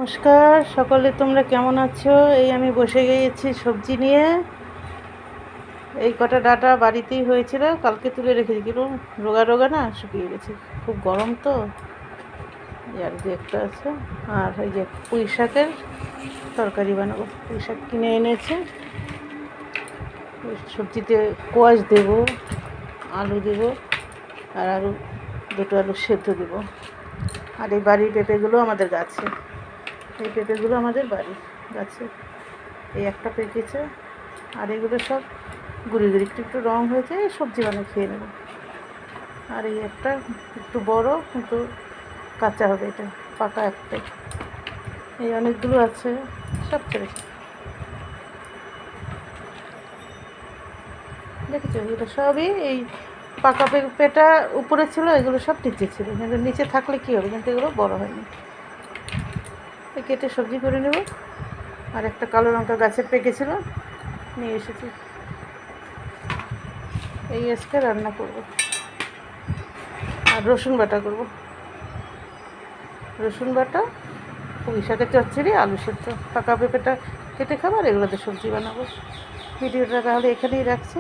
নমস্কার সকলে, তোমরা কেমন আছো? এই আমি বসে গিয়েছি সবজি নিয়ে। এই কটা ডাঁটা বাড়িতেই হয়েছিল, কালকে তুলে রেখেছি, কিন্তু রোগা রোগা না, শুকিয়ে গেছে, খুব গরম তো। আর যে একটা আছে, আর এই যে পুঁই শাকের তরকারি বানাবো। পুঁই শাক কিনে এনেছে, সবজিতে কোয়াশ দেবো, আলু দেবো, আর আলু দুটো আলু সেদ্ধ দেবো। আর এই বাড়ির পেঁপেগুলো আমাদের গাছে, এই পেঁপেগুলো আমাদের বাড়ির গাছে। এই একটা পেকেছে, আর এগুলো সব গুঁড়ি গুঁড়ি একটু একটু রঙ হয়েছে, সবজি বানিয়ে খেয়ে নেব। আর এই একটা একটু বড়, কিন্তু কাঁচা হবে, এটা পাকা একটাই। এই অনেকগুলো আছে, সব ছেড়েছে, দেখেছো? এগুলো সবই এই পাকা পেঁপেটা উপরে ছিল, এগুলো সব নিচে ছিল, কিন্তু নিচে থাকলে কী হবে, কিন্তু এগুলো বড় হয়নি। কেটে সবজি করে নেব। আর একটা কালো লঙ্কা গাছের পেকেছিল, নিয়ে এসেছি, এই আজকে রান্না করব। আর রসুন বাটা করব, রসুন বাটা, পুঁই শাকের চচ্চড়ি, আলু সেদ্ধ, পাকা পেঁপেটা কেটে খাবার, এগুলোতে সবজি বানাবো। ভিডিওটা তাহলে এখানেই রাখছি।